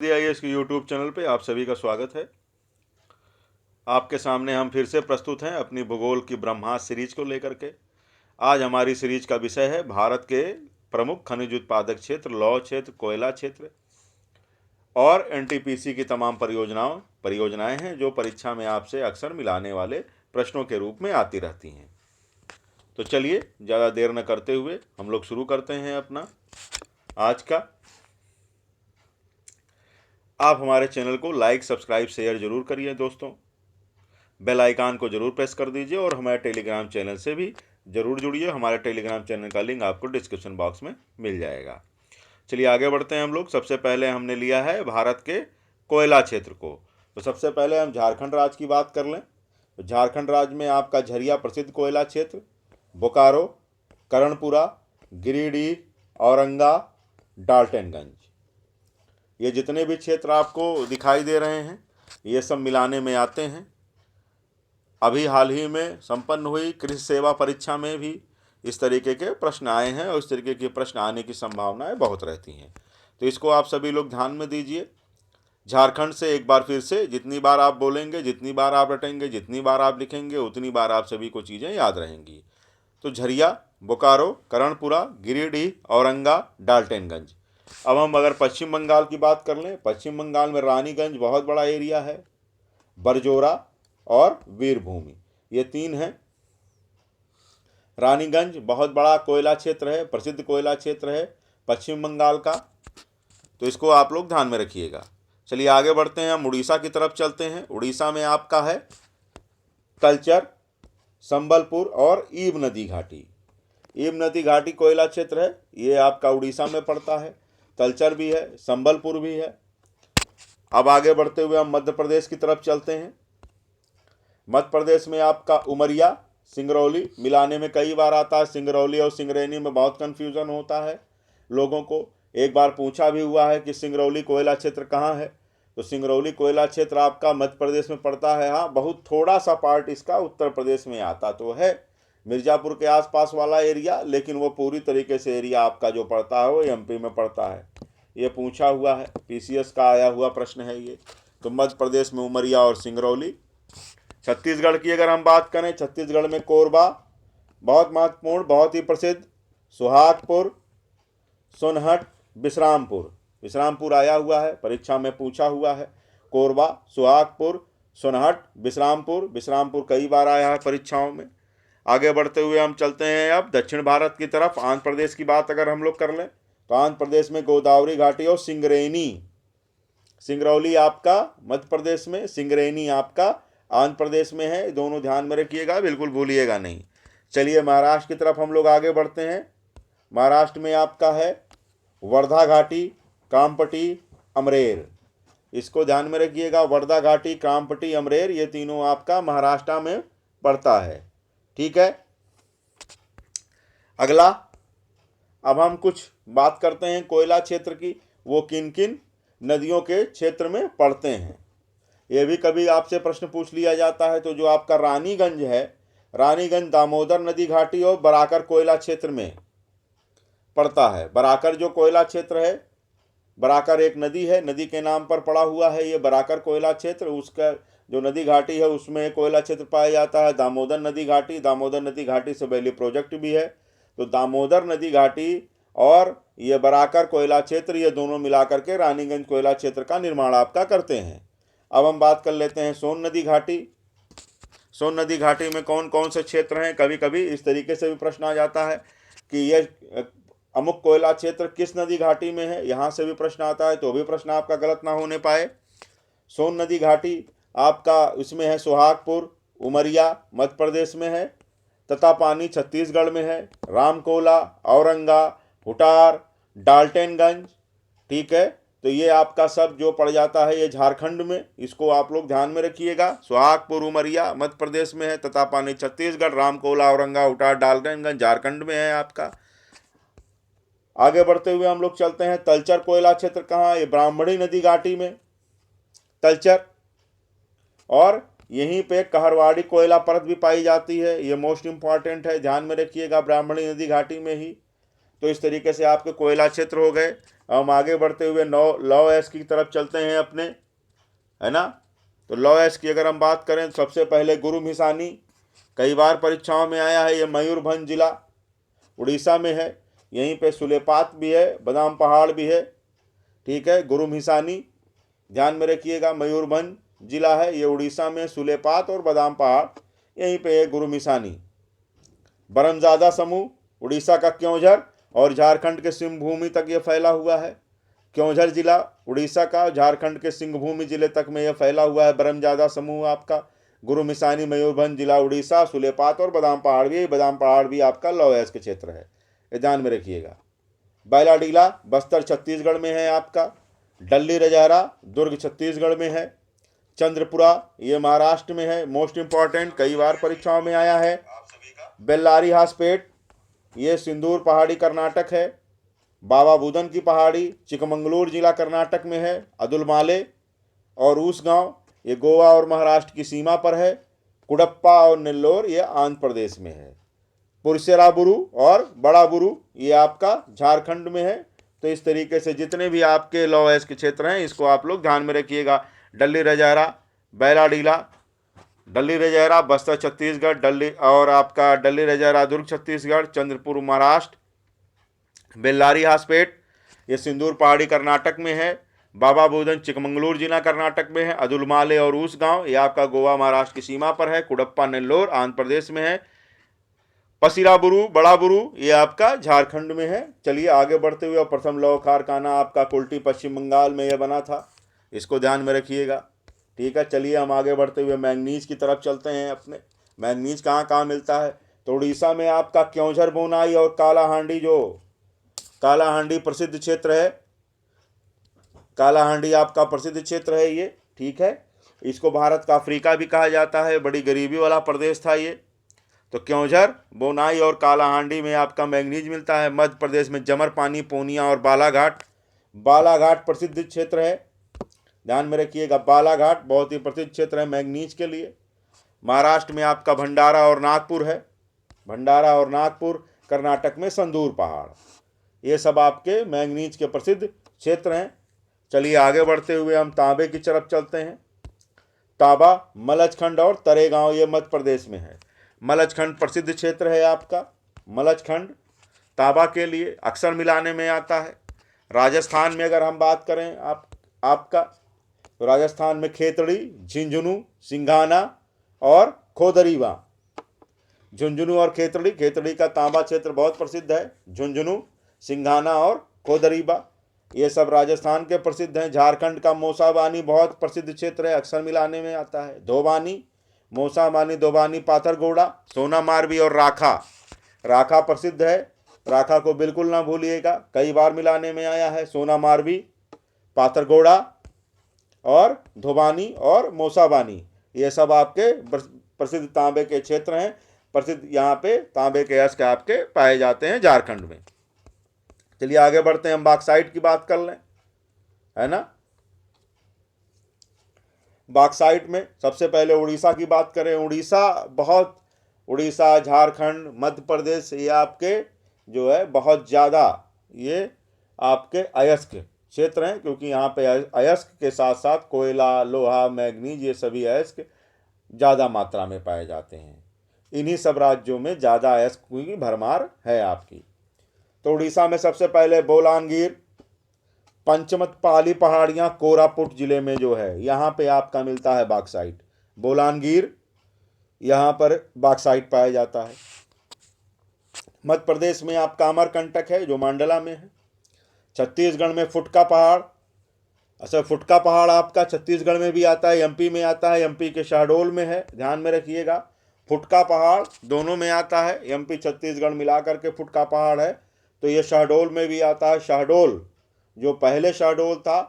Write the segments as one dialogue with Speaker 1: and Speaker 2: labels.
Speaker 1: DIS के YouTube channel पे आप सभी का स्वागत है। आपके सामने हम फिर से प्रस्तुत हैं अपनी भूगोल की ब्रह्मास्त्र सीरीज को लेकर के। आज हमारी सीरीज का विषय है भारत के प्रमुख खनिज उत्पादक क्षेत्र, लौह क्षेत्र, कोयला क्षेत्र और NTPC की तमाम परियोजनाएं हैं जो परीक्षा में आपसे अक्सर मिलाने वाले प्रश्नों के रूप में आती रहती हैं। तो चलिए ज़्यादा देर न करते हुए हम लोग शुरू करते हैं अपना आज का। आप हमारे चैनल को लाइक, सब्सक्राइब, शेयर जरूर करिए दोस्तों। बेल आइकन को जरूर प्रेस कर दीजिए और हमारे टेलीग्राम चैनल से भी जरूर जुड़िए। हमारे टेलीग्राम चैनल का लिंक आपको डिस्क्रिप्शन बॉक्स में मिल जाएगा। चलिए आगे बढ़ते हैं हम लोग। सबसे पहले हमने लिया है भारत के कोयला क्षेत्र को। तो सबसे पहले हम झारखंड राज्य की बात कर लें। तो झारखंड राज्य में आपका झरिया प्रसिद्ध कोयला क्षेत्र, बोकारो, कर्णपुरा, गिरिडीह, औरंगा, डाल्टनगंज, ये जितने भी क्षेत्र आपको दिखाई दे रहे हैं ये सब मिलाने में आते हैं। अभी हाल ही में संपन्न हुई कृषि सेवा परीक्षा में भी इस तरीके के प्रश्न आए हैं और इस तरीके के प्रश्न आने की संभावनाएं बहुत रहती हैं। तो इसको आप सभी लोग ध्यान में दीजिए। झारखंड से एक बार फिर से जितनी बार आप बोलेंगे, जितनी बार आप रटेंगे, जितनी बार आप लिखेंगे, उतनी बार आप सभी को चीज़ें याद रहेंगी। तो झरिया, बोकारो, कर्णपुरा, गिरिडीह, औरंगा, डाल्टनगंज। अब हम अगर पश्चिम बंगाल की बात कर लें, पश्चिम बंगाल में रानीगंज बहुत बड़ा एरिया है, बरजोरा और वीरभूमि, ये तीन हैं। रानीगंज बहुत बड़ा कोयला क्षेत्र है, प्रसिद्ध कोयला क्षेत्र है पश्चिम बंगाल का, तो इसको आप लोग ध्यान में रखिएगा। चलिए आगे बढ़ते हैं, हम उड़ीसा की तरफ चलते हैं। उड़ीसा में आपका है तलचर, संबलपुर और ईब नदी घाटी। ईब नदी घाटी कोयला क्षेत्र है, ये आपका उड़ीसा में पड़ता है। तलचर भी है, संबलपुर भी है। अब आगे बढ़ते हुए हम मध्य प्रदेश की तरफ चलते हैं। मध्य प्रदेश में आपका उमरिया, सिंगरौली, मिलाने में कई बार आता है। सिंगरौली और सिंगरैनी में बहुत कन्फ्यूज़न होता है लोगों को। एक बार पूछा भी हुआ है कि सिंगरौली कोयला क्षेत्र कहाँ है। तो सिंगरौली कोयला क्षेत्र आपका मध्य प्रदेश में पड़ता है। हाँ, बहुत थोड़ा सा पार्ट इसका उत्तर प्रदेश में आता तो है, मिर्ज़ापुर के आसपास वाला एरिया, लेकिन वो पूरी तरीके से एरिया आपका जो पड़ता है वो MP में पड़ता है। ये पूछा हुआ है, PCS का आया हुआ प्रश्न है ये। तो मध्य प्रदेश में उमरिया और सिंगरौली। छत्तीसगढ़ की अगर हम बात करें, छत्तीसगढ़ में कोरबा बहुत महत्वपूर्ण, बहुत ही प्रसिद्ध, सुहागपुर, सोनहट, विश्रामपुर आया हुआ है, परीक्षा में पूछा हुआ है। कोरबा, सुहागपुर, सोनहट, विश्रामपुर कई बार आया है परीक्षाओं में। आगे बढ़ते हुए हम चलते हैं अब दक्षिण भारत की तरफ। आंध्र प्रदेश की बात अगर हम लोग कर लें तो आंध्र प्रदेश में गोदावरी घाटी और सिंगरौली आपका मध्य प्रदेश में, सिंगरैनी आपका आंध्र प्रदेश में है। दोनों ध्यान में रखिएगा, बिल्कुल भूलिएगा नहीं। चलिए महाराष्ट्र की तरफ हम लोग आगे बढ़ते हैं। महाराष्ट्र में आपका है वर्धा घाटी, कामपटी, अमरेर, इसको ध्यान में रखिएगा। वर्धा घाटी, कामपटी, अमरेर, ये तीनों आपका महाराष्ट्र में पड़ता है। ठीक है। अगला अब हम कुछ बात करते हैं कोयला क्षेत्र की, वो किन किन नदियों के क्षेत्र में पड़ते हैं। ये भी कभी आपसे प्रश्न पूछ लिया जाता है। तो जो आपका रानीगंज है, रानीगंज दामोदर नदी घाटी और बराकर कोयला क्षेत्र में पड़ता है। बराकर जो कोयला क्षेत्र है, बराकर एक नदी है, नदी के नाम पर पड़ा हुआ है ये बराकर कोयला क्षेत्र। उसका जो नदी घाटी है उसमें कोयला क्षेत्र पाया जाता है। दामोदर नदी घाटी से वैली प्रोजेक्ट भी है। तो दामोदर नदी घाटी और ये बराकर कोयला क्षेत्र, ये दोनों मिलाकर के रानीगंज कोयला क्षेत्र का निर्माण आपका करते हैं। अब हम बात कर लेते हैं सोन नदी घाटी। सोन नदी घाटी में कौन कौन से क्षेत्र हैं। कभी कभी इस तरीके से भी प्रश्न आ जाता है कि यह अमुक कोयला क्षेत्र किस नदी घाटी में है, यहाँ से भी प्रश्न आता है, तो भी प्रश्न आपका गलत ना होने पाए। सोन नदी घाटी आपका इसमें है सुहागपुर, उमरिया मध्य प्रदेश में है, ततापानी छत्तीसगढ़ में है, रामकोला, औरंगा, हुटार, डाल्टनगंज। ठीक है। तो ये आपका सब जो पड़ जाता है ये झारखंड में, इसको आप लोग ध्यान में रखिएगा। सुहागपुर, उमरिया मध्य प्रदेश में है, ततापानी छत्तीसगढ़, रामकोला, औरंगा, हुटार, डाल्टनगंज झारखंड में है आपका। आगे बढ़ते हुए हम लोग चलते हैं तलचर कोयला क्षेत्र कहाँ, ये ब्राह्मणी नदी घाटी में तलचर, और यहीं पे कहरवाड़ी कोयला परत भी पाई जाती है। ये मोस्ट इंपॉर्टेंट है, ध्यान में रखिएगा, ब्राह्मणी नदी घाटी में ही। तो इस तरीके से आपके कोयला क्षेत्र हो गए। हम आगे बढ़ते हुए लौ एस की तरफ चलते हैं अपने, है ना। तो लौ एस की अगर हम बात करें तो सबसे पहले गुरुमिसानी, कई बार परीक्षाओं में आया है। ये मयूरभंज जिला उड़ीसा में है। यहीं पे सुलेपात भी है, बादाम पहाड़ भी है, ठीक है। गुरुमिसानी ध्यान में रखिएगा, मयूरभंज जिला है ये, उड़ीसा में। सुलेपात और बादाम पहाड़ यहीं पे है, गुरुमिसानी। बरमजादा समूह उड़ीसा का क्योंझर और झारखंड के सिंहभूमि तक ये फैला हुआ है। क्योंझर जिला उड़ीसा का, झारखंड के सिंहभूमि जिले तक में यह फैला हुआ है बरमजादा समूह आपका। गुरुमिसानी मयूरभंज जिला उड़ीसा, सुलेपात और बादाम पहाड़ भी आपका लौ एस के क्षेत्र है, ये ध्यान में रखिएगा। बैलाडीला बस्तर छत्तीसगढ़ में है आपका। डल्ली रजहरा दुर्ग छत्तीसगढ़ में है। चंद्रपुरा ये महाराष्ट्र में है। मोस्ट इंपॉर्टेंट, कई बार परीक्षाओं में आया है। बेल्लारी हासपेट ये सिंदूर पहाड़ी कर्नाटक है। बाबा बुदन की पहाड़ी चिकमंगलूर जिला कर्नाटक में है। अदुलमाले और ऊसगांव ये गोवा और महाराष्ट्र की सीमा पर है। कुडप्पा और नेल्लोर ये आंध्र प्रदेश में है। पुरसेराबुरु और बड़ा बुरु ये आपका झारखंड में है। तो इस तरीके से जितने भी आपके लौ एस के क्षेत्र हैं इसको आप लोग ध्यान में रखिएगा। डल्ली रजहरा, बैलाडीला, डल्ली रजहरा बस्तर छत्तीसगढ़, डल्ली और आपका डल्ली रजहरा दुर्ग छत्तीसगढ़, चंद्रपुर महाराष्ट्र, बेल्लारी हासपेट ये सिंदूर पहाड़ी कर्नाटक में है। बाबा बुदन चिकमंगलूर जिला कर्नाटक में है। अदुलमाले और ऊसगांव ये आपका गोवा महाराष्ट्र की सीमा पर है। कुडप्पा नेल्लोर आंध्र प्रदेश में है। पसीराबुरु बड़ा बुरु ये आपका झारखंड में है। चलिए आगे बढ़ते हुए, प्रथम लौह कारखाना आपका कुल्टी पश्चिम बंगाल में यह बना था, इसको ध्यान में रखिएगा, ठीक है। चलिए हम आगे बढ़ते हुए मैंगनीज की तरफ चलते हैं अपने। मैंगनीज कहाँ कहाँ मिलता है, तो उड़ीसा में आपका क्योंझर, बोनाई और कालाहांडी, जो कालाहांडी प्रसिद्ध क्षेत्र है, कालाहांडी आपका प्रसिद्ध क्षेत्र है ये, ठीक है। इसको भारत का अफ्रीका भी कहा जाता है, बड़ी गरीबी वाला प्रदेश था ये। तो क्योंझर, बोनाई और कालाहांडी में आपका मैंगनीज मिलता है। मध्य प्रदेश में जमरपानी, पूर्णिया और बालाघाट, बालाघाट प्रसिद्ध क्षेत्र है, ध्यान में रखिएगा। बालाघाट बहुत ही प्रसिद्ध क्षेत्र है मैंगनीज के लिए। महाराष्ट्र में आपका भंडारा और नागपुर है। भंडारा और नागपुर, कर्नाटक में संदूर पहाड़, ये सब आपके मैंगनीज के प्रसिद्ध क्षेत्र हैं। चलिए आगे बढ़ते हुए हम तांबे की तरफ चलते हैं। तांबा, मलचखंड और तरेगांव ये मध्य प्रदेश में है। मलचखंड प्रसिद्ध क्षेत्र है आपका। मलचखंड तांबा के लिए अक्सर मिलाने में आता है। राजस्थान में अगर हम बात करें आपका, तो राजस्थान में खेतड़ी, झुंझुनू, सिंघाना और खोदरीवा। झुंझुनू और खेतड़ी, खेतड़ी का तांबा क्षेत्र बहुत प्रसिद्ध है। झुंझुनू, सिंघाना और खोदरीबा ये सब राजस्थान के प्रसिद्ध हैं। झारखंड का मौसाबानी बहुत प्रसिद्ध क्षेत्र है, अक्सर मिलाने में आता है। धोबानी, मौसाबानी, धोबानी, पाथरगोड़ा, सोनामारवी और राखा, राखा प्रसिद्ध है। राखा को बिल्कुल ना भूलिएगा, कई बार मिलाने में आया है। सोनामारवी, पाथरगोड़ा और धोबानी और मौसाबानी ये सब आपके प्रसिद्ध तांबे के क्षेत्र हैं। प्रसिद्ध यहाँ पे तांबे के अयस्क आपके पाए जाते हैं झारखंड में। चलिए आगे बढ़ते हैं, हम बॉक्साइट की बात कर लें, है ना। बॉक्साइट में सबसे पहले उड़ीसा की बात करें। उड़ीसा, झारखंड, मध्य प्रदेश ये आपके जो है बहुत ज़्यादा ये आपके अयस्क क्षेत्र हैं, क्योंकि यहाँ पे अयस्क के साथ साथ कोयला, लोहा, मैग्नीज ये सभी अयस्क ज़्यादा मात्रा में पाए जाते हैं। इन्हीं सब राज्यों में ज़्यादा अयस्क की भरमार है आपकी। तो उड़ीसा में सबसे पहले बोलांगीर, पंचमत पाली पहाड़ियाँ कोरापुट जिले में जो है यहाँ पे आपका मिलता है बॉक्साइट। बोलांगीर यहाँ पर बॉक्साइट पाया जाता है। मध्य प्रदेश में आपका अमरकंटक है जो मंडला में है। छत्तीसगढ़ में फुटका पहाड़, अच्छा फुटका पहाड़ आपका छत्तीसगढ़ में भी आता है, एमपी में आता है, एमपी के शहडोल में है, ध्यान में रखिएगा। फुटका पहाड़ दोनों में आता है, एमपी छत्तीसगढ़ मिला करके फुटका पहाड़ है। तो ये शहडोल में भी आता है। शहडोल जो पहले शहडोल था,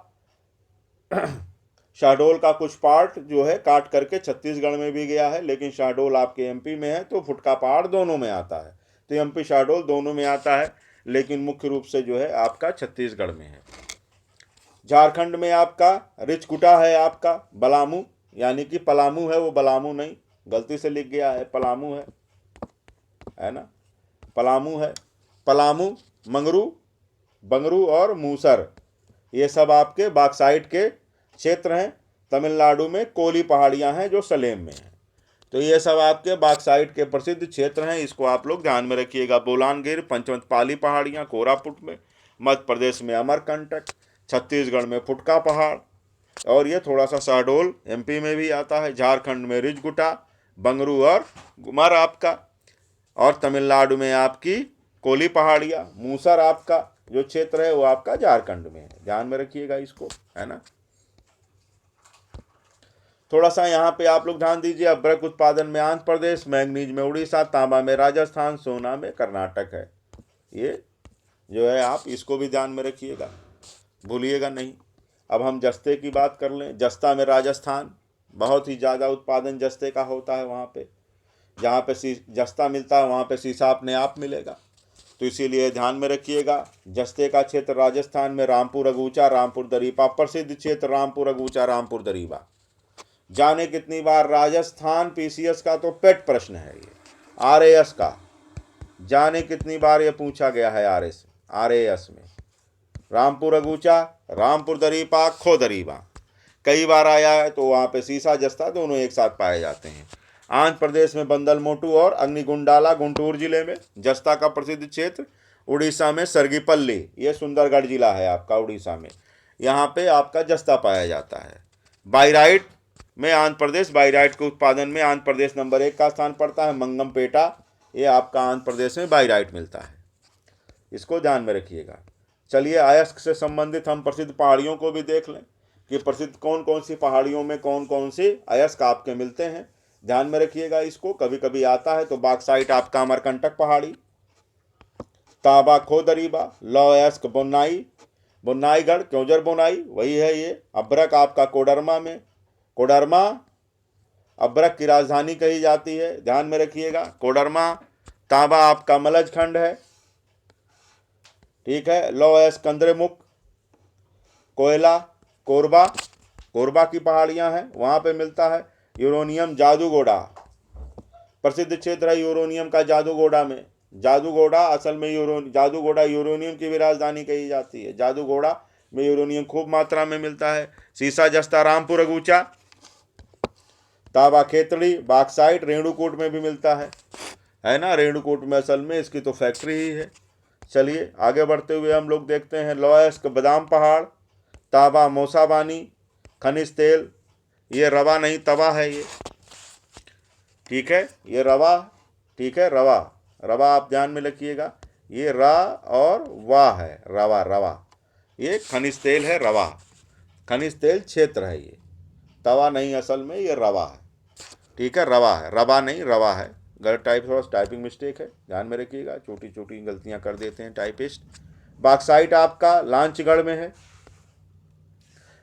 Speaker 1: शहडोल का कुछ पार्ट जो है काट करके छत्तीसगढ़ में भी गया है, लेकिन शहडोल आपके एमपी में है। तो फुटका पहाड़ दोनों में आता है। तो एमपी शहडोल दोनों में आता है, लेकिन मुख्य रूप से जो है आपका छत्तीसगढ़ में है। झारखंड में आपका रिचकुटा है, आपका बलामू, यानी कि पलामू है, वो बलामू नहीं, गलती से लिख गया है, पलामू है ना, पलामू है। पलामू, मंगरू, बंगरू और मूसर, ये सब आपके बॉक्साइट के क्षेत्र हैं। तमिलनाडु में कोली पहाड़ियां हैं जो सलेम में हैं। तो ये सब आपके बॉक्साइट के प्रसिद्ध क्षेत्र हैं, इसको आप लोग ध्यान में रखिएगा। बोलानगिर, पंचमतपाली पहाड़ियाँ कोरापुट में, मध्य प्रदेश में अमरकंटक, छत्तीसगढ़ में फुटका पहाड़, और ये थोड़ा सा शहडोल एमपी में भी आता है, झारखंड में रिजगुटा, बंगरू और गुमर आपका, और तमिलनाडु में आपकी कोली पहाड़ियाँ, मूसर आपका जो क्षेत्र है वो आपका झारखंड में है। ध्यान में रखिएगा इसको, है ना। थोड़ा सा यहाँ पे आप लोग ध्यान दीजिए। अभ्रक उत्पादन में आंध्र प्रदेश, मैंगनीज में उड़ीसा, तांबा में राजस्थान, सोना में कर्नाटक है। ये जो है आप इसको भी ध्यान में रखिएगा, भूलिएगा नहीं। अब हम जस्ते की बात कर लें। जस्ता में राजस्थान, बहुत ही ज़्यादा उत्पादन जस्ते का होता है वहाँ पे। जहाँ पे जस्ता मिलता है वहाँ पे शीशा अपने आप मिलेगा, तो इसीलिए ध्यान में रखिएगा। जस्ते का क्षेत्र राजस्थान में रामपुर अगूचा, रामपुर दरीपा, प्रसिद्ध क्षेत्र रामपुर अगूचा, रामपुर दरीबा। जाने कितनी बार राजस्थान पीसीएस का तो पेट प्रश्न है ये, आरएएस का जाने कितनी बार ये पूछा गया है आरएएस में। रामपुर अगूचा, रामपुर दरीपा, खो दरीबा कई बार आया है, तो वहाँ पे सीसा जस्ता दोनों एक साथ पाए जाते हैं। आंध्र प्रदेश में बंदल मोटू और अग्निगुंडाला गुंटूर जिले में जस्ता का प्रसिद्ध क्षेत्र। उड़ीसा में सरगीपल्ली, ये सुंदरगढ़ जिला है आपका उड़ीसा में, यहाँ पे आपका जस्ता पाया जाता है। बाइराइट में आंध्र प्रदेश, बाइराइट के उत्पादन में आंध्र प्रदेश नंबर 1 का स्थान पड़ता है। मंगमपेटा, ये आपका आंध्र प्रदेश में बाइराइट मिलता है, इसको ध्यान में रखिएगा। चलिए अयस्क से संबंधित हम प्रसिद्ध पहाड़ियों को भी देख लें कि प्रसिद्ध कौन कौन सी पहाड़ियों में कौन कौन से अयस्क आपके मिलते हैं। ध्यान में रखिएगा इसको, कभी कभी आता है। तो बॉक्साइट आपका अमरकंटक पहाड़ी, तांबा खो दरीबा, लौह अयस्क बोनाई, बोनाईगढ़ क्योंझर बोनाई वही है ये। अभ्रक आपका कोडरमा में, कोडरमा अभ्रक की राजधानी कही जाती है, ध्यान में रखिएगा कोडरमा। तांबा आपका मलज खंड है, ठीक है। लौह अयस्क कंदरेमुख, कोयला कोरबा, कोरबा की पहाड़ियां हैं वहां पे मिलता है। यूरेनियम जादूगोड़ा, प्रसिद्ध क्षेत्र है यूरेनियम का जादूगोड़ा में। जादूगोड़ा असल में जादूगोड़ा यूरेनियम की भी राजधानी कही जाती है। जादूगोड़ा में यूरेनियम खूब मात्रा में मिलता है। सीसा जस्ता रामपुर अगूचा, तांबा खेतड़ी, बॉक्साइट रेणुकूट में भी मिलता है ना। रेणुकूट में असल में इसकी तो फैक्ट्री ही है। चलिए आगे बढ़ते हुए हम लोग देखते हैं। लौह अयस्क बादाम पहाड़, तांबा मौसाबानी, खनिज तेल, ये रवा नहीं तवा है ये, ठीक है। ये रवा, ठीक है, रवा रवा आप ध्यान में रखिएगा। ये रा और वाह है, रवा रवा, ये खनिज तेल है। रवा खनिज तेल क्षेत्र है ये, तवा नहीं असल में ये रवा है, ठीक है। रवा है, रवा नहीं रवा है। गलत थोड़ा टाइपिंग मिस्टेक है, ध्यान में रखिएगा। छोटी छोटी गलतियां कर देते हैं टाइपिस्ट। बॉक्साइट आपका लांचगढ़ में है।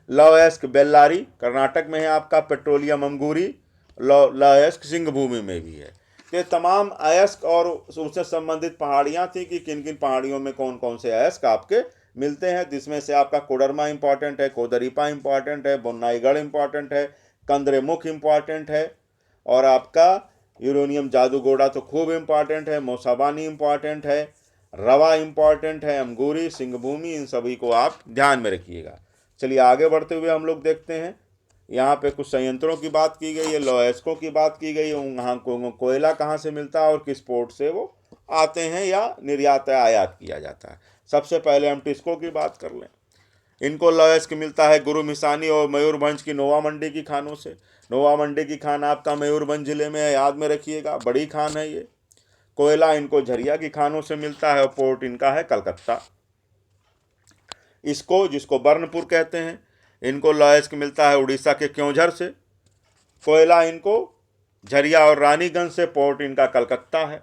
Speaker 1: लौह अयस्क बेल्लारी कर्नाटक में है आपका। पेट्रोलियम अंगूरी, लौह अयस्क सिंह भूमि में भी है। ये तमाम अयस्क और उससे संबंधित पहाड़ियाँ थी कि किन किन पहाड़ियों में कौन कौन से अयस्क आपके मिलते हैं, जिसमें से आपका कोडरमा इंपॉर्टेंट है, कोदरीपा इंपॉर्टेंट है, बोनाईगढ़ इंपॉर्टेंट है, कंदरेमुख इंपॉर्टेंट है, और आपका यूरेनियम जादूगोड़ा तो खूब इंपॉर्टेंट है, मौसाबानी इंपॉर्टेंट है, रवा इंपॉर्टेंट है, अंगूरी, सिंहभूमि, इन सभी को आप ध्यान में रखिएगा। चलिए आगे बढ़ते हुए हम लोग देखते हैं। यहाँ पे कुछ संयंत्रों की बात की गई है, लौह अयस्कों की बात की गई है, वहाँ कोयला कहाँ से मिलता है और किस पोर्ट से वो आते हैं या निर्यात या आयात किया जाता है। सबसे पहले हम टिस्को की बात कर लें। इनको लौह अयस्क मिलता है गुरु मिसानी और मयूरभंज की नोवा मंडी की खानों से। नोवा मंडी की खान आपका मयूरभंज जिले में है, याद में रखिएगा, बड़ी खान है ये। कोयला इनको झरिया की खानों से मिलता है और पोर्ट इनका है कलकत्ता। इसको जिसको बर्नपुर कहते हैं, इनको लौह अयस्क मिलता है उड़ीसा के क्योंझर से। कोयला इनको झरिया और रानीगंज से, पोर्ट इनका कलकत्ता है।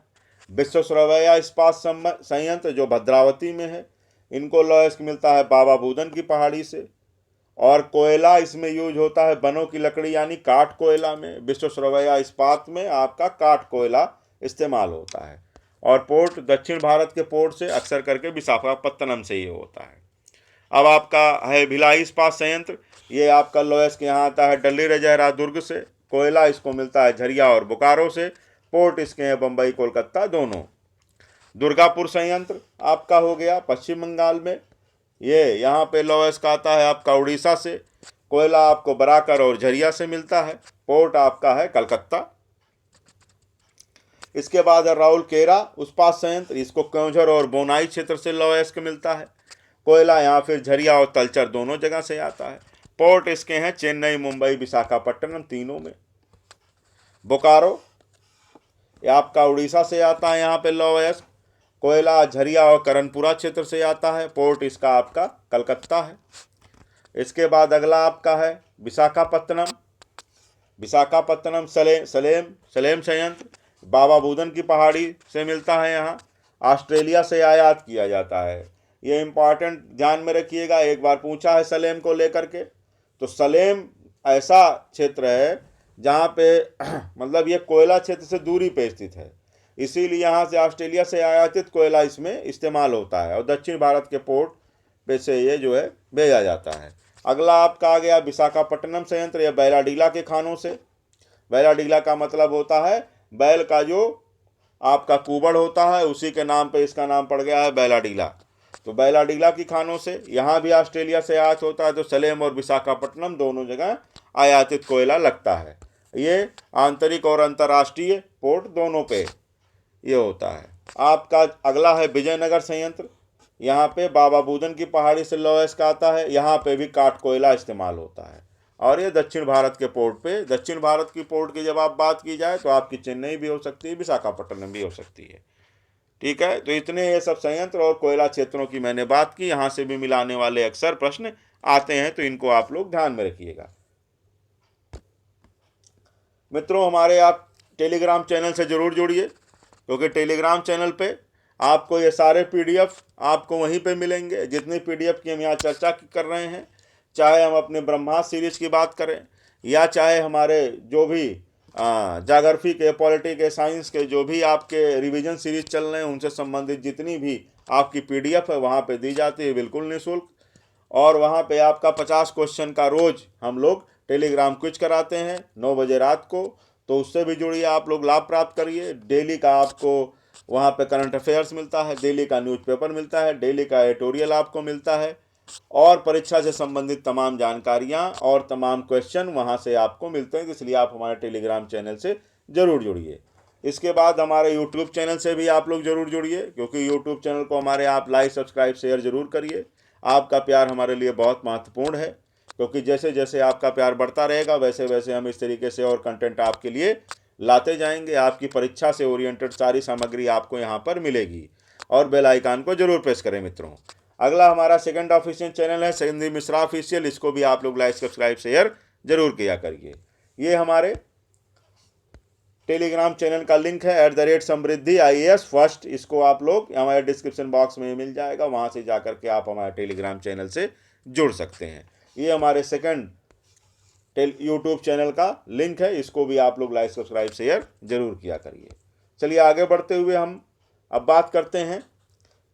Speaker 1: विश्वेश्वरैया इस्पात संयंत्र जो भद्रावती में है, इनको लौह अयस्क मिलता है बाबा बूदन की पहाड़ी से। और कोयला इसमें यूज होता है बनों की लकड़ी यानी काठ कोयला में। विश्वेश्वरैया इस्पात में आपका काठ कोयला इस्तेमाल होता है। और पोर्ट दक्षिण भारत के पोर्ट से अक्सर करके विशाखापत्तनम से ही होता है। अब आपका है भिलाई इस्पात संयंत्र, ये आपका लौह अयस्क यहाँ आता है डल्ली रजहरा दुर्ग से। कोयला इसको मिलता है झरिया और बोकारो से। पोर्ट इसके हैं बम्बई कोलकाता दोनों। दुर्गापुर संयंत्र आपका हो गया पश्चिम बंगाल में, ये यहाँ पे लोएस्ट आता है आपका उड़ीसा से। कोयला आपको बराकर और झरिया से मिलता है। पोर्ट आपका है कलकत्ता। इसके बाद है राउरकेला इस्पात संयंत्र, इसको क्योंझर और बोनाई क्षेत्र से लोएस्ट मिलता है। कोयला यहाँ फिर झरिया और तलचर दोनों जगह से आता है। पोर्ट इसके हैं चेन्नई, मुंबई, विशाखापट्टनम, तीनों में। बोकारो ये आपका उड़ीसा से आता है, यहाँ पे लोएस्ट। कोयला झरिया और करणपुरा क्षेत्र से आता है। पोर्ट इसका आपका कलकत्ता है। इसके बाद अगला आपका है विशाखापट्टनम। विशाखापट्टनम सलेम संयंत्र बाबा बुदन की पहाड़ी से मिलता है। यहाँ ऑस्ट्रेलिया से आयात किया जाता है। ये इंपॉर्टेंट ध्यान में रखिएगा, एक बार पूछा है सलेम को लेकर के। तो सलेम ऐसा क्षेत्र है जहाँ पे मतलब ये कोयला क्षेत्र से दूरी पे स्थित है, इसीलिए यहाँ से ऑस्ट्रेलिया से आयातित कोयला इसमें इस्तेमाल होता है और दक्षिण भारत के पोर्ट पे से ये जो है भेजा जाता है। अगला आपका आ गया विशाखापट्टनम संयंत्र, या बैलाडीला के खानों से। बैलाडीला का मतलब होता है बैल का जो आपका कुबड़ होता है, उसी के नाम पे इसका नाम पड़ गया है बैलाडीला। तो बैलाडीला की खानों से यहाँ भी ऑस्ट्रेलिया से आयात होता है। तो सलेम और विशाखापट्टनम दोनों जगह आयातित कोयला लगता है। ये आंतरिक और अंतर्राष्ट्रीय पोर्ट दोनों पे ये होता है। आपका अगला है विजयनगर संयंत्र। यहाँ पे बाबा बुदन की पहाड़ी से लोएस्ट आता है। यहाँ पे भी काठ कोयला इस्तेमाल होता है और ये दक्षिण भारत के पोर्ट पे। दक्षिण भारत की पोर्ट की जब आप बात की जाए तो आपकी चेन्नई भी हो सकती है, विशाखापट्टनम भी हो सकती है। ठीक है, तो इतने ये सब संयंत्र और कोयला क्षेत्रों की मैंने बात की। यहाँ से भी मिलाने वाले अक्सर प्रश्न आते हैं, तो इनको आप लोग ध्यान में रखिएगा। मित्रों, हमारे आप टेलीग्राम चैनल से ज़रूर जुड़िए, क्योंकि टेलीग्राम चैनल पे आपको ये सारे पीडीएफ आपको वहीं पे मिलेंगे। जितनी पीडीएफ की हम यहाँ चर्चा कर रहे हैं, चाहे हम अपने ब्रह्मास्त्र सीरीज़ की बात करें या चाहे हमारे जो भी जाग्राफी के, पॉलिटी के, साइंस के जो भी आपके रिवीजन सीरीज चल रहे हैं, उनसे संबंधित जितनी भी आपकी पीडीएफ है वहाँ पे दी जाती है बिल्कुल निःशुल्क। और वहाँ पे आपका 50 क्वेश्चन का रोज़ हम लोग टेलीग्राम क्विज कराते हैं 9 बजे रात को। तो उससे भी जुड़िए, आप लोग लाभ प्राप्त करिए। डेली का आपको वहाँ पे करंट अफेयर्स मिलता है, डेली का न्यूज़पेपर मिलता है, डेली का एडिटोरियल आपको मिलता है, और परीक्षा से संबंधित तमाम जानकारियाँ और तमाम क्वेश्चन वहाँ से आपको मिलते हैं। इसलिए आप हमारे टेलीग्राम चैनल से ज़रूर जुड़िए। इसके बाद हमारे यूट्यूब चैनल से भी आप लोग ज़रूर जुड़िए, क्योंकि यूट्यूब चैनल को हमारे आप लाइक, सब्सक्राइब, शेयर ज़रूर करिए। आपका प्यार हमारे लिए बहुत महत्वपूर्ण है, क्योंकि जैसे जैसे आपका प्यार बढ़ता रहेगा वैसे वैसे हम इस तरीके से और कंटेंट आपके लिए लाते जाएंगे। आपकी परीक्षा से ओरिएंटेड सारी सामग्री आपको यहाँ पर मिलेगी। और बेल आइकन को जरूर प्रेस करें मित्रों। अगला हमारा सेकंड ऑफिशियल चैनल है संदीप मिश्रा ऑफिशियल, इसको भी आप लोग लाइक, सब्सक्राइब, शेयर जरूर किया करिए। ये हमारे टेलीग्राम चैनल का लिंक है @समृद्धि IAS फर्स्ट, इसको आप लोग हमारे डिस्क्रिप्शन बॉक्स में मिल जाएगा, वहाँ से जाकर के आप हमारे टेलीग्राम चैनल से जुड़ सकते हैं। ये हमारे सेकंड यूट्यूब चैनल का लिंक है, इसको भी आप लोग लाइक, सब्सक्राइब, शेयर जरूर किया करिए। चलिए आगे बढ़ते हुए हम अब बात करते हैं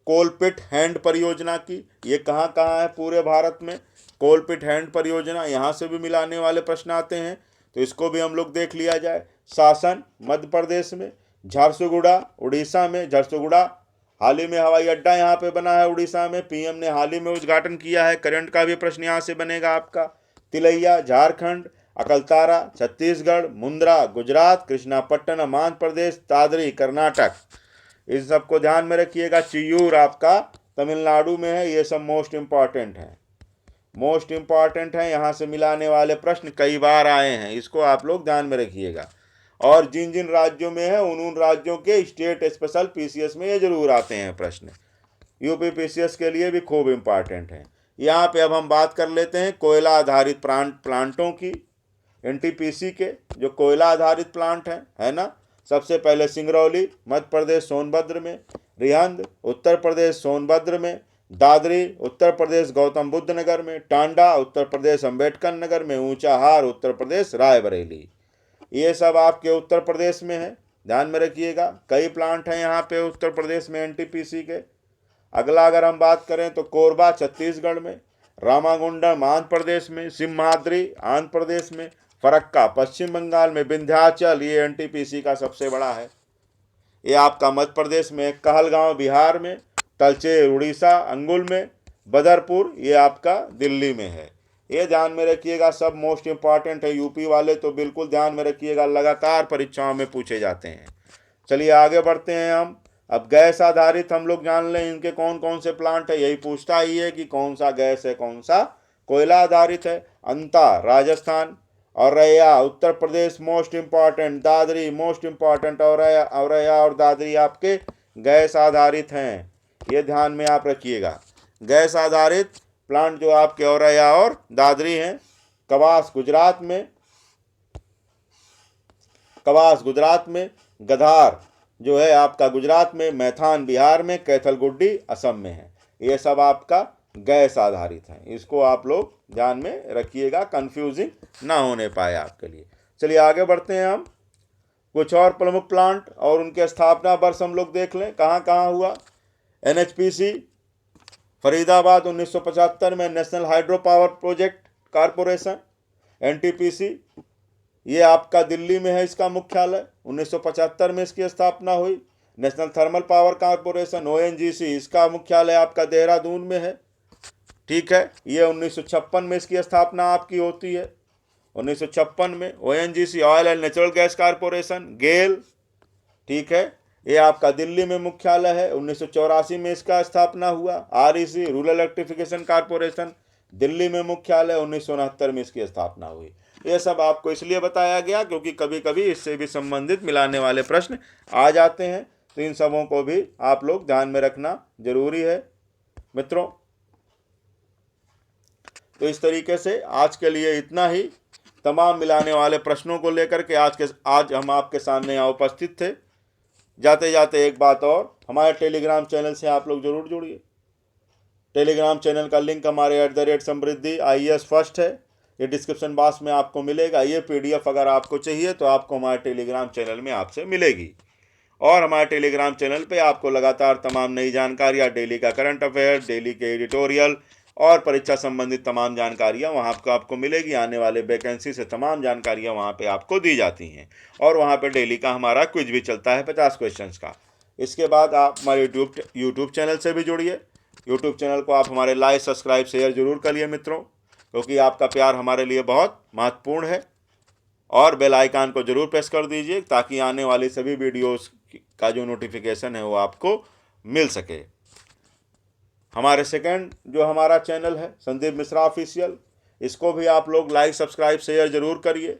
Speaker 1: कोलपिट हैंड परियोजना की। ये कहाँ कहाँ है पूरे भारत में कोलपिट हैंड परियोजना, यहाँ से भी मिलाने वाले प्रश्न आते हैं, तो इसको भी हम लोग देख लिया जाए। शासन मध्य प्रदेश में, झारसुगुड़ा उड़ीसा में। झारसुगुड़ा हाल ही में हवाई अड्डा यहाँ पे बना है उड़ीसा में, पीएम ने हाल ही में उद्घाटन किया है। करंट का भी प्रश्न यहाँ से बनेगा आपका। तिलैया झारखंड, अकलतारा छत्तीसगढ़, मुंद्रा गुजरात, कृष्णापट्टनम आंध्र प्रदेश, दादरी कर्नाटक, इस सबको ध्यान में रखिएगा। चियूर आपका तमिलनाडु में है। ये सब मोस्ट इम्पॉर्टेंट है, यहाँ से मिलाने वाले प्रश्न कई बार आए हैं, इसको आप लोग ध्यान में रखिएगा। और जिन जिन राज्यों में है उन राज्यों के स्टेट स्पेशल PCS में ये जरूर आते हैं प्रश्न। यूपी PCS के लिए भी खूब इम्पॉर्टेंट है। यहाँ पे अब हम बात कर लेते हैं कोयला आधारित प्लांटों की, NTPC के जो कोयला आधारित प्लांट है ना। सबसे पहले सिंगरौली मध्य प्रदेश सोनभद्र में, रिहंद उत्तर प्रदेश सोनभद्र में, दादरी उत्तर प्रदेश गौतम बुद्ध नगर में, टांडा उत्तर प्रदेश अम्बेडकर नगर में, ऊंचाहार उत्तर प्रदेश रायबरेली, ये सब आपके उत्तर प्रदेश में है, ध्यान में रखिएगा। कई प्लांट हैं यहाँ पे उत्तर प्रदेश में NTPC के। अगला अगर हम बात करें तो कोरबा छत्तीसगढ़ में, रामागुंडम आंध्र प्रदेश में, सिम्हाद्री आंध्र प्रदेश में, फरक्का पश्चिम बंगाल में, विंध्याचल ये NTPC का सबसे बड़ा है, ये आपका मध्य प्रदेश में, कहलगांव बिहार में, तलचेर उड़ीसा अंगुल में, बदरपुर, ये आपका दिल्ली में है। ये ध्यान में रखिएगा, सब मोस्ट इंपॉर्टेंट है। यूपी वाले तो बिल्कुल ध्यान में रखिएगा, लगातार परीक्षाओं में पूछे जाते हैं। चलिए आगे बढ़ते हैं हम। अब गैस आधारित हम लोग जान लें इनके कौन कौन से प्लांट है। यही पूछता ही है कि कौन सा गैस है, कौन सा कोयला आधारित है। Anta Rajasthan, Auraiya Uttar Pradesh most important, Dadri most important. Auraiya और दादरी आपके गैस आधारित हैं, ये ध्यान में आप रखिएगा। गैस आधारित प्लांट जो आपके औरैया और दादरी हैं। कवास गुजरात में, गधार जो है आपका गुजरात में, मैथान बिहार में, कैथलगुड्डी असम में है। ये सब आपका गैस आधारित है, इसको आप लोग ध्यान में रखिएगा, कंफ्यूजिंग ना होने पाए आपके लिए। चलिए आगे बढ़ते हैं हम। कुछ और प्रमुख प्लांट और उनके स्थापना वर्ष हम लोग देख लें, कहाँ कहाँ हुआ। NHPC फरीदाबाद 1975 में, national hydro power project corporation. NTPC ये आपका दिल्ली में है, इसका मुख्यालय 1975 में इसकी स्थापना हुई। National thermal power corporation ONGC, इसका मुख्यालय आपका देहरादून में है। ठीक है, ये 1956 में इसकी स्थापना आपकी होती है। 1956 में ONGC oil and natural gas corporation, GAIL, ठीक है, ये आपका दिल्ली में मुख्यालय है। 1984 में इसका स्थापना हुआ। REC rural electrification corporation, Delhi में मुख्यालय, 1969 में इसकी स्थापना हुई। ये सब आपको इसलिए बताया गया क्योंकि कभी कभी इससे भी संबंधित मिलाने वाले प्रश्न आ जाते हैं, तो इन सबों को भी आप लोग ध्यान में रखना जरूरी है मित्रों। तो इस तरीके से आज के लिए इतना ही। तमाम मिलाने वाले प्रश्नों को लेकर के आज हम आपके सामने यहाँ उपस्थित थे। जाते जाते एक बात और, हमारे टेलीग्राम चैनल से आप लोग जरूर जुड़िए। टेलीग्राम चैनल का लिंक हमारे @समृद्धि IAS फर्स्ट है, ये डिस्क्रिप्शन बॉक्स में आपको मिलेगा। ये PDF अगर आपको चाहिए तो आपको हमारे टेलीग्राम चैनल में आपसे मिलेगी। और हमारे टेलीग्राम चैनल पे आपको लगातार तमाम नई जानकारियाँ, डेली का करंट अफेयर, डेली के एडिटोरियल और परीक्षा संबंधित तमाम जानकारियाँ वहाँ पर आपको मिलेगी। आने वाले वैकेंसी से तमाम जानकारियाँ वहाँ पे आपको दी जाती हैं। और वहाँ पे डेली का हमारा क्विज भी चलता है 50 क्वेश्चंस का। इसके बाद आप हमारे यूट्यूब चैनल से भी जुड़िए। यूट्यूब चैनल को आप हमारे लाइक, सब्सक्राइब, शेयर जरूर करिए मित्रों, क्योंकि आपका प्यार हमारे लिए बहुत महत्वपूर्ण है। और बेल आइकन को जरूर प्रेस कर दीजिए ताकि आने वाली सभी वीडियोस का जो नोटिफिकेशन है वो आपको मिल सके। हमारे सेकंड जो हमारा चैनल है संदीप मिश्रा ऑफिशियल, इसको भी आप लोग लाइक, सब्सक्राइब, शेयर जरूर करिए।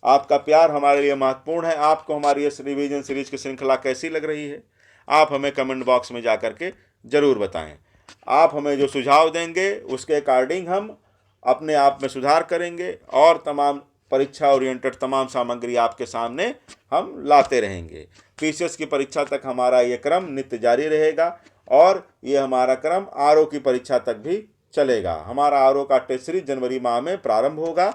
Speaker 1: आपका प्यार हमारे लिए महत्वपूर्ण है। आपको हमारी इस रिवीजन सीरीज की श्रृंखला कैसी लग रही है, आप हमें कमेंट बॉक्स में जा कर के ज़रूर बताएं। आप हमें जो सुझाव देंगे उसके अकॉर्डिंग हम अपने आप में सुधार करेंगे और तमाम परीक्षा ओरिएंटेड तमाम सामग्री आपके सामने हम लाते रहेंगे। PCS की परीक्षा तक हमारा ये क्रम नित्य जारी रहेगा और ये हमारा क्रम RO की परीक्षा तक भी चलेगा। हमारा RO का टेस्ट सीरीज जनवरी माह में प्रारंभ होगा,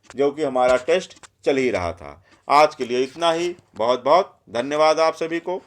Speaker 1: जो कि हमारा टेस्ट चल ही रहा था। आज के लिए इतना ही। बहुत बहुत धन्यवाद आप सभी को।